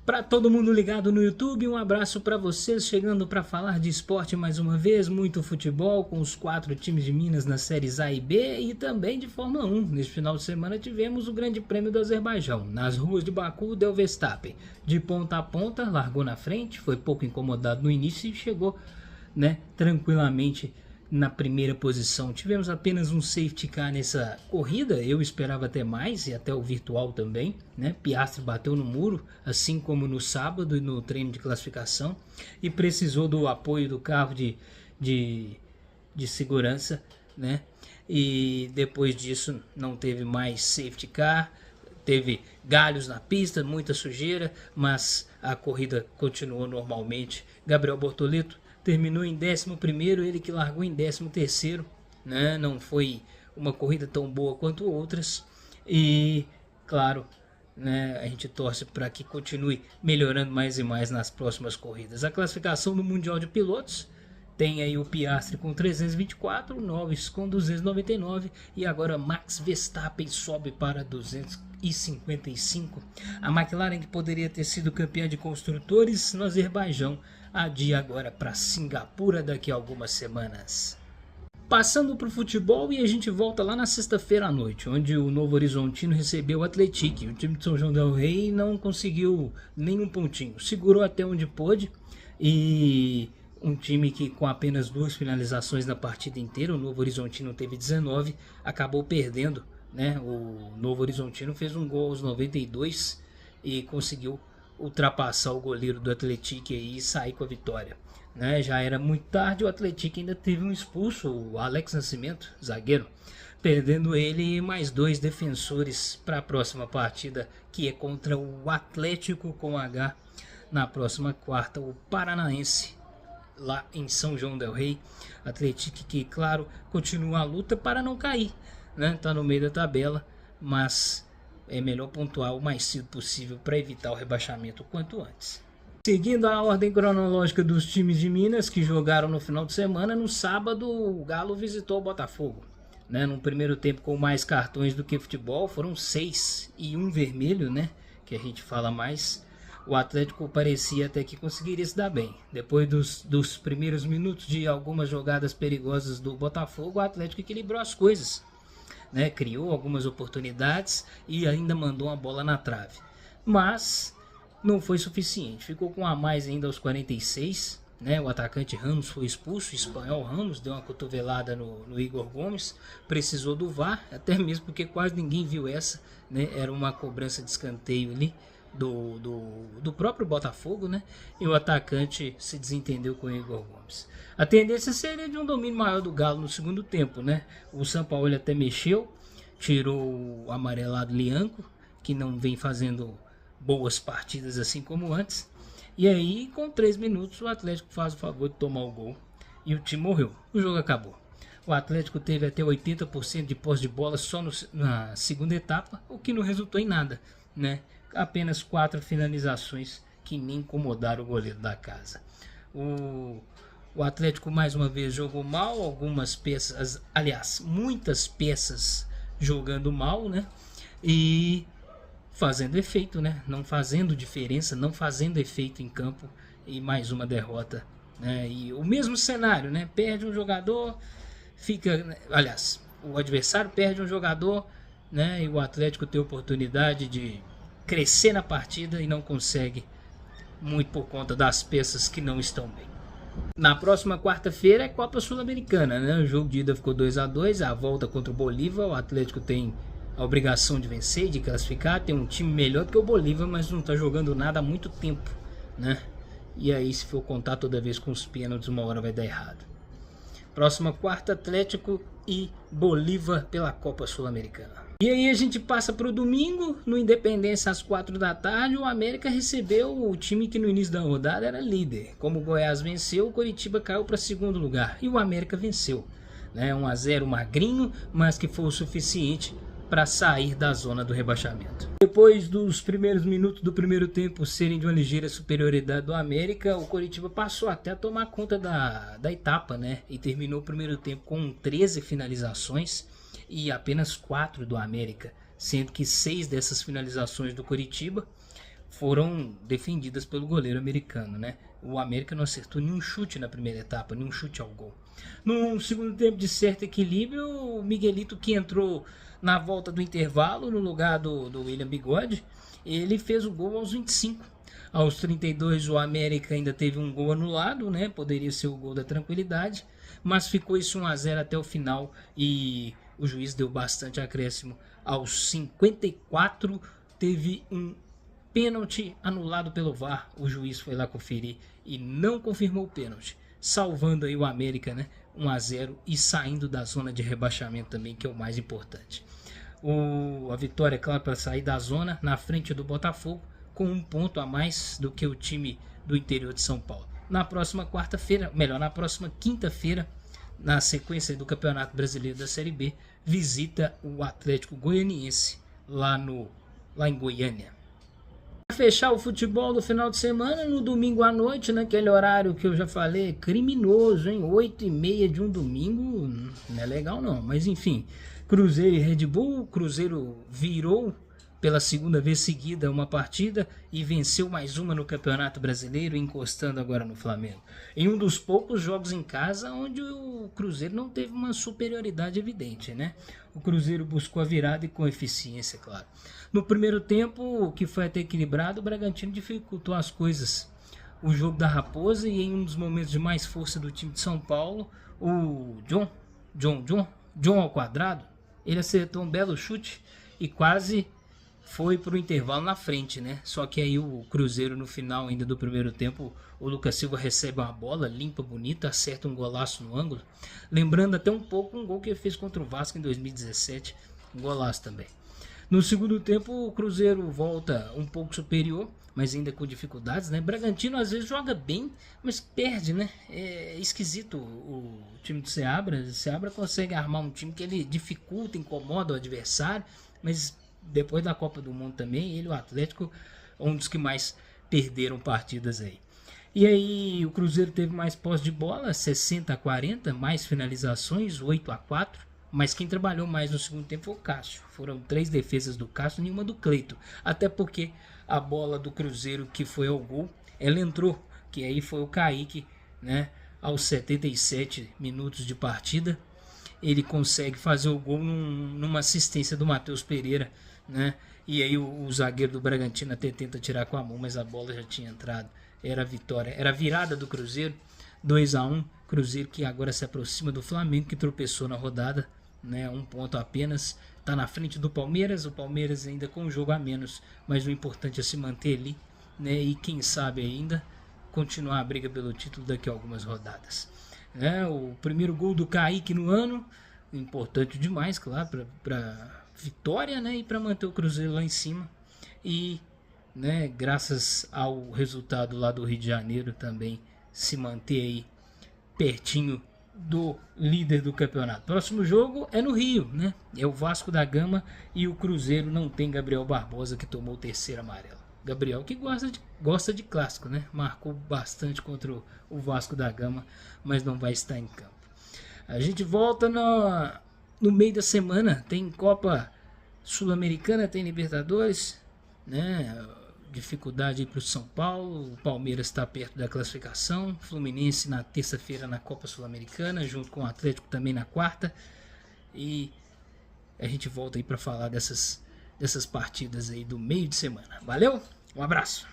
Para todo mundo ligado no YouTube, um abraço para vocês, chegando para falar de esporte mais uma vez, muito futebol com os 4 times de Minas nas séries A e B e também de Fórmula 1. Neste final de semana tivemos o Grande Prêmio do Azerbaijão. Nas ruas de Baku, deu Verstappen de ponta a ponta, largou na frente, foi pouco incomodado no início e chegou, tranquilamente na primeira posição. Tivemos apenas um safety car nessa corrida, eu esperava até mais e até o virtual também, Piastri bateu no muro, assim como no sábado e no treino de classificação, e precisou do apoio do carro de segurança, E depois disso não teve mais safety car, teve galhos na pista, muita sujeira, mas a corrida continuou normalmente. Gabriel Bortoleto terminou em 11º, ele que largou em 13º, Não foi uma corrida tão boa quanto outras e, claro, a gente torce para que continue melhorando mais e mais nas próximas corridas. A classificação do Mundial de Pilotos tem aí o Piastri com 324, o Norris com 299 e agora Max Verstappen sobe para 255. A McLaren, que poderia ter sido campeã de construtores no Azerbaijão, adia agora para Singapura daqui a algumas semanas. Passando para o futebol, e a gente volta lá na sexta-feira à noite, onde o Novo Horizontino recebeu o Atlético. O time de São João del Rei não conseguiu nenhum pontinho, segurou até onde pôde, e um time que com apenas 2 finalizações na partida inteira, o Novo Horizontino teve 19, acabou perdendo, O Novo Horizontino fez um gol aos 92 e conseguiu ultrapassar o goleiro do Atlético e sair com a vitória. Já era muito tarde, o Atlético ainda teve um expulso, o Alex Nascimento, zagueiro, perdendo ele e mais 2 defensores para a próxima partida, que é contra o Atlético com H na próxima quarta, o Paranaense, lá em São João del Rei. Atlético que, claro, continua a luta para não cair, Tá no meio da tabela, mas é melhor pontuar o mais cedo possível para evitar o rebaixamento o quanto antes. Seguindo a ordem cronológica dos times de Minas que jogaram no final de semana, no sábado o Galo visitou o Botafogo. No primeiro tempo com mais cartões do que futebol, foram 6 e 1 vermelho, que a gente fala mais. O Atlético parecia até que conseguiria se dar bem. Depois dos primeiros minutos de algumas jogadas perigosas do Botafogo, o Atlético equilibrou as coisas. Criou algumas oportunidades e ainda mandou uma bola na trave, mas não foi suficiente, ficou com a mais ainda aos 46, o atacante Ramos foi expulso, o espanhol Ramos deu uma cotovelada no Igor Gomes, precisou do VAR, até mesmo porque quase ninguém viu essa, era uma cobrança de escanteio ali do próprio Botafogo, e o atacante se desentendeu com o Igor Gomes. A tendência seria de um domínio maior do Galo no segundo tempo, O São Paulo até mexeu, tirou o amarelado Lianco, que não vem fazendo boas partidas assim como antes, e aí com 3 minutos o Atlético faz o favor de tomar o gol e o time morreu, o jogo acabou. O Atlético teve até 80% de posse de bola só na segunda etapa, o que não resultou em nada, Apenas 4 finalizações que nem incomodaram o goleiro da casa. O Atlético mais uma vez jogou mal, algumas peças, aliás, muitas peças jogando mal, E fazendo efeito, Não fazendo diferença, não fazendo efeito em campo, e mais uma derrota, E o mesmo cenário, Perde um jogador, aliás, o adversário perde um jogador, E o Atlético tem oportunidade de crescer na partida e não consegue, muito por conta das peças que não estão bem. Na próxima quarta-feira é Copa Sul-Americana, O jogo de ida ficou 2-2, a volta contra o Bolívar. O Atlético tem a obrigação de vencer, de classificar, tem um time melhor do que o Bolívar, mas não está jogando nada há muito tempo, E aí, se for contar toda vez com os pênaltis, uma hora vai dar errado. Próxima quarta, Atlético e Bolívar pela Copa Sul-Americana. E aí a gente passa para o domingo, no Independência às 4 da tarde, o América recebeu o time que no início da rodada era líder. Como o Goiás venceu, o Coritiba caiu para 2º lugar e o América venceu. 1-0 magrinho, mas que foi o suficiente para sair da zona do rebaixamento. Depois dos primeiros minutos do primeiro tempo serem de uma ligeira superioridade do América, o Coritiba passou até a tomar conta da etapa, E terminou o primeiro tempo com 13 finalizações e apenas 4 do América, sendo que 6 dessas finalizações do Coritiba foram defendidas pelo goleiro americano, né? O América não acertou nenhum chute na primeira etapa, nenhum chute ao gol. No segundo tempo, de certo equilíbrio, o Miguelito, que entrou na volta do intervalo no lugar do William Bigode, ele fez o gol aos 25. Aos 32, o América ainda teve um gol anulado, né? Poderia ser o gol da tranquilidade, mas ficou isso 1-0 até o final e o juiz deu bastante acréscimo. Aos 54, teve um pênalti anulado pelo VAR. O juiz foi lá conferir e não confirmou o pênalti, salvando aí o América, né? 1-0 e saindo da zona de rebaixamento também, que é o mais importante. A vitória, é claro, para sair da zona na frente do Botafogo, com um ponto a mais do que o time do interior de São Paulo. Na próxima quarta-feira, melhor, na próxima quinta-feira, na sequência do Campeonato Brasileiro da Série B, visita o Atlético Goianiense lá em Goiânia. Para fechar o futebol do final de semana, no domingo à noite, naquele horário que eu já falei, criminoso, hein? 8h30 de um domingo, não é legal não, mas enfim, Cruzeiro e Red Bull. Cruzeiro virou pela segunda vez seguida uma partida e venceu mais uma no Campeonato Brasileiro, encostando agora no Flamengo. Em um dos poucos jogos em casa onde o Cruzeiro não teve uma superioridade evidente, né? O Cruzeiro buscou a virada e com eficiência, claro. No primeiro tempo, que foi até equilibrado, o Bragantino dificultou as coisas. O jogo da Raposa, e em um dos momentos de mais força do time de São Paulo, o John ao quadrado, ele acertou um belo chute e quase foi para o intervalo na frente, né? Só que aí o Cruzeiro, no final ainda do primeiro tempo, o Lucas Silva recebe uma bola limpa, bonita, acerta um golaço no ângulo, lembrando até um pouco um gol que ele fez contra o Vasco em 2017, um golaço também. No segundo tempo, o Cruzeiro volta um pouco superior, mas ainda com dificuldades, né? Bragantino às vezes joga bem, mas perde, né? É esquisito o time do Seabra. O Seabra consegue armar um time que ele dificulta, incomoda o adversário, mas depois da Copa do Mundo também, ele, o Atlético, um dos que mais perderam partidas aí. E aí o Cruzeiro teve mais posse de bola, 60-40, mais finalizações, 8-4, mas quem trabalhou mais no segundo tempo foi o Cássio. Foram 3 defesas do Cássio, nenhuma do Cleito, até porque a bola do Cruzeiro que foi ao gol, ela entrou, que aí foi o Kaique, né, aos 77 minutos de partida, ele consegue fazer o gol numa assistência do Matheus Pereira, né? E aí o zagueiro do Bragantino até tenta tirar com a mão, mas a bola já tinha entrado. Era a vitória, era a virada do Cruzeiro, 2-1. Cruzeiro que agora se aproxima do Flamengo, que tropeçou na rodada, né? 1 ponto apenas, está na frente do Palmeiras. O Palmeiras ainda com um jogo a menos, mas o importante é se manter ali, né? E quem sabe ainda continuar a briga pelo título daqui a algumas rodadas. O primeiro gol do Kaique no ano, importante demais, claro, para vitória, né, e para manter o Cruzeiro lá em cima. E, né, graças ao resultado lá do Rio de Janeiro também se manter aí pertinho do líder do campeonato. Próximo jogo é no Rio, né? É o Vasco da Gama, e o Cruzeiro não tem Gabriel Barbosa, que tomou o 3º amarelo. Gabriel que gosta de clássico, né? Marcou bastante contra o Vasco da Gama, mas não vai estar em campo. A gente volta no meio da semana. Tem Copa Sul-Americana, tem Libertadores, né? Dificuldade para o São Paulo. O Palmeiras está perto da classificação. Fluminense na terça-feira na Copa Sul-Americana, junto com o Atlético também na quarta. E a gente volta aí para falar dessas partidas aí do meio de semana. Valeu, um abraço.